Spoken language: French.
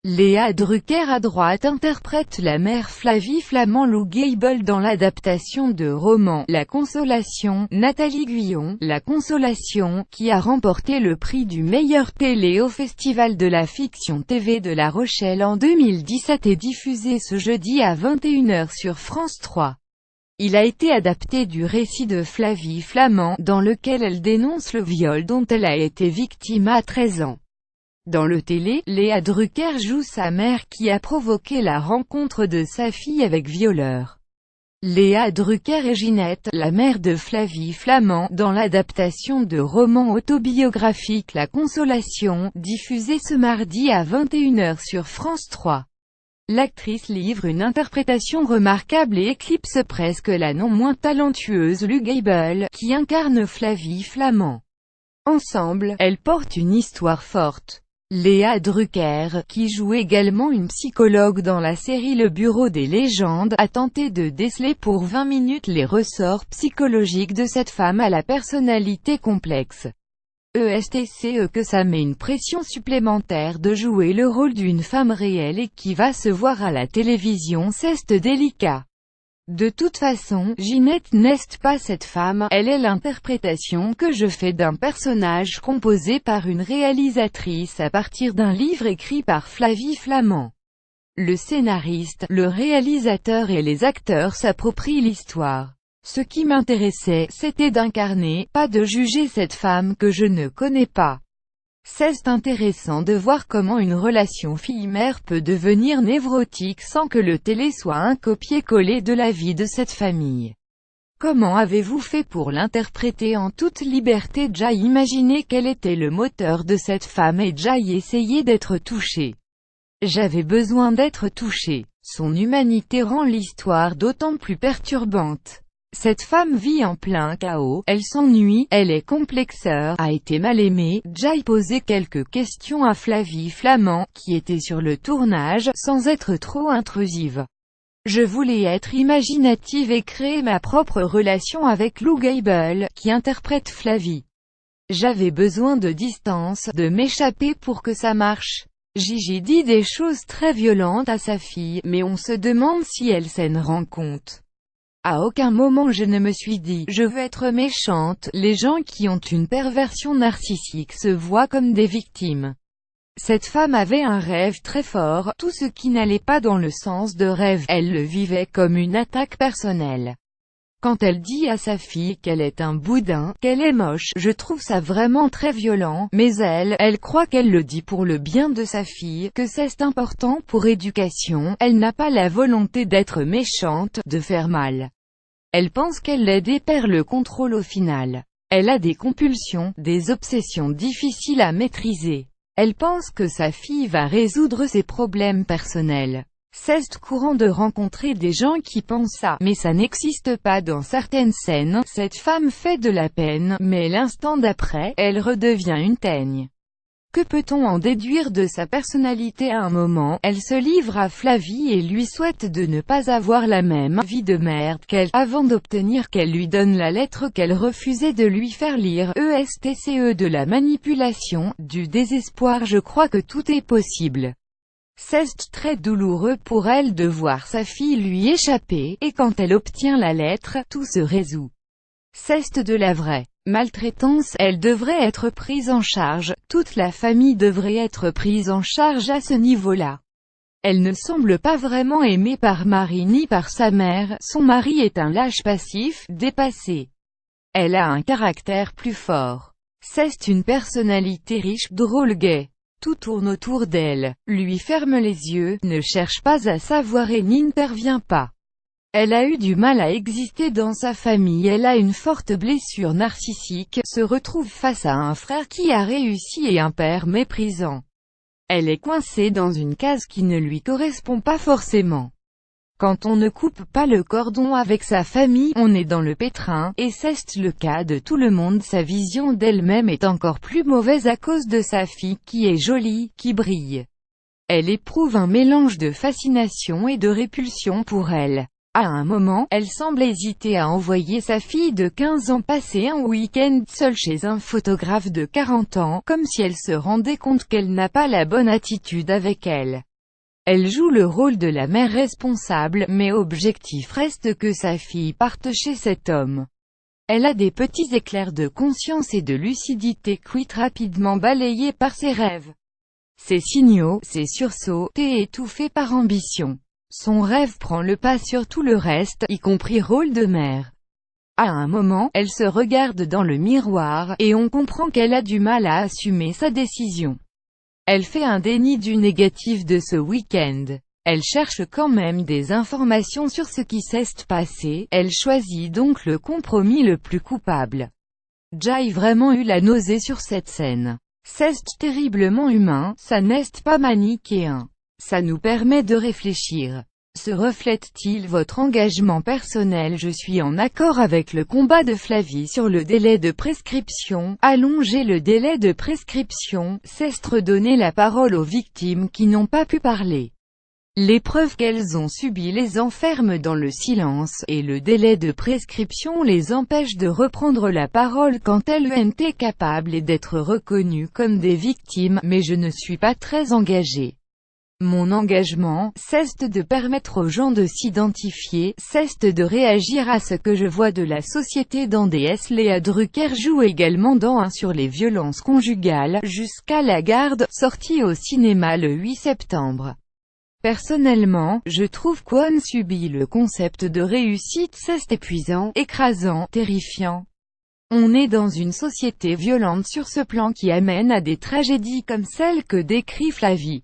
Léa Drucker à droite interprète la mère Flavie Flament-Lou Gable dans l'adaptation de roman La Consolation. Nathalie Guyon, La Consolation, qui a remporté le prix du meilleur télé au Festival de la fiction TV de La Rochelle en 2017 est diffusé ce jeudi à 21h sur France 3. Il a été adapté du récit de Flavie Flament, dans lequel elle dénonce le viol dont elle a été victime à 13 ans. Dans le télé, Léa Drucker joue sa mère qui a provoqué la rencontre de sa fille avec violeur. Léa Drucker est Ginette, la mère de Flavie Flament, dans l'adaptation de roman autobiographique La Consolation, diffusée ce mardi à 21h sur France 3. L'actrice livre une interprétation remarquable et éclipse presque la non moins talentueuse Lou Gable, qui incarne Flavie Flament. Ensemble, elles portent une histoire forte. Léa Drucker, qui joue également une psychologue dans la série Le Bureau des légendes, a tenté de déceler pour 20 minutes les ressorts psychologiques de cette femme à la personnalité complexe. Que ça met une pression supplémentaire de jouer le rôle d'une femme réelle et qui va se voir à la télévision, c'est délicat. De toute façon, Ginette n'est pas cette femme, elle est l'interprétation que je fais d'un personnage composé par une réalisatrice à partir d'un livre écrit par Flavie Flament. Le scénariste, le réalisateur et les acteurs s'approprient l'histoire. Ce qui m'intéressait, c'était d'incarner, pas de juger cette femme que je ne connais pas. C'est intéressant de voir comment une relation fille-mère peut devenir névrotique sans que le télé soit un copier-coller de la vie de cette famille. Comment avez-vous fait pour l'interpréter en toute liberté? Déjà imaginé quel était le moteur de cette femme et déjà essayer d'être touché. J'avais besoin d'être touché. Son humanité rend l'histoire d'autant plus perturbante. Cette femme vit en plein chaos, elle s'ennuie, elle est complexeur, a été mal aimée. Jai posait quelques questions à Flavie Flament, qui était sur le tournage, sans être trop intrusive. Je voulais être imaginative et créer ma propre relation avec Lou Gable, qui interprète Flavie. J'avais besoin de distance, de m'échapper pour que ça marche. Gigi dit des choses très violentes à sa fille, mais on se demande si elle s'en rend compte. À aucun moment je ne me suis dit « je veux être méchante », les gens qui ont une perversion narcissique se voient comme des victimes. Cette femme avait un rêve très fort, tout ce qui n'allait pas dans le sens de rêve, elle le vivait comme une attaque personnelle. Quand elle dit à sa fille qu'elle est un boudin, qu'elle est moche, je trouve ça vraiment très violent, mais elle croit qu'elle le dit pour le bien de sa fille, que c'est important pour éducation, elle n'a pas la volonté d'être méchante, de faire mal. Elle pense qu'elle l'aide et perd le contrôle au final. Elle a des compulsions, des obsessions difficiles à maîtriser. Elle pense que sa fille va résoudre ses problèmes personnels. C'est courant de rencontrer des gens qui pensent ça, mais ça n'existe pas dans certaines scènes. Cette femme fait de la peine, mais l'instant d'après, elle redevient une teigne. Que peut-on en déduire de sa personnalité? À un moment, elle se livre à Flavie et lui souhaite de ne pas avoir la même vie de merde qu'elle, avant d'obtenir qu'elle lui donne la lettre qu'elle refusait de lui faire lire. De la manipulation, du désespoir. Je crois que tout est possible. C'est très douloureux pour elle de voir sa fille lui échapper, et quand elle obtient la lettre, tout se résout. C'est de la vraie maltraitance, elle devrait être prise en charge, toute la famille devrait être prise en charge à ce niveau-là. Elle ne semble pas vraiment aimée par Marie ni par sa mère, son mari est un lâche passif, dépassé. Elle a un caractère plus fort. C'est une personnalité riche, drôle, gaie. Tout tourne autour d'elle, lui ferme les yeux, ne cherche pas à savoir et n'intervient pas. Elle a eu du mal à exister dans sa famille, elle a une forte blessure narcissique, se retrouve face à un frère qui a réussi et un père méprisant. Elle est coincée dans une case qui ne lui correspond pas forcément. Quand on ne coupe pas le cordon avec sa famille, on est dans le pétrin, et c'est le cas de tout le monde. Sa vision d'elle-même est encore plus mauvaise à cause de sa fille, qui est jolie, qui brille. Elle éprouve un mélange de fascination et de répulsion pour elle. À un moment, elle semble hésiter à envoyer sa fille de 15 ans passer un week-end seule chez un photographe de 40 ans, comme si elle se rendait compte qu'elle n'a pas la bonne attitude avec elle. Elle joue le rôle de la mère responsable, mais objectif reste que sa fille parte chez cet homme. Elle a des petits éclairs de conscience et de lucidité quite rapidement balayés par ses rêves. Ses signaux, ses sursauts, est étouffé par ambition. Son rêve prend le pas sur tout le reste, y compris rôle de mère. À un moment, elle se regarde dans le miroir, et on comprend qu'elle a du mal à assumer sa décision. Elle fait un déni du négatif de ce week-end. Elle cherche quand même des informations sur ce qui s'est passé, elle choisit donc le compromis le plus coupable. J'ai vraiment eu la nausée sur cette scène. C'est terriblement humain, ça n'est pas manichéen. Ça nous permet de réfléchir. Se reflète-t-il votre engagement personnel? Je suis en accord avec le combat de Flavie sur le délai de prescription. Allonger le délai de prescription, c'est redonner la parole aux victimes qui n'ont pas pu parler. L'épreuve qu'elles ont subie les enferme dans le silence, et le délai de prescription les empêche de reprendre la parole quand elles ont été capables d'être reconnues comme des victimes, mais je ne suis pas très engagée. Mon engagement, c'est de permettre aux gens de s'identifier, c'est de réagir à ce que je vois de la société dans DS. Léa Drucker joue également dans un sur les violences conjugales, jusqu'à la garde, sorti au cinéma le 8 septembre. Personnellement, je trouve qu'on subit le concept de réussite, c'est épuisant, écrasant, terrifiant. On est dans une société violente sur ce plan qui amène à des tragédies comme celle que décrit Flavie.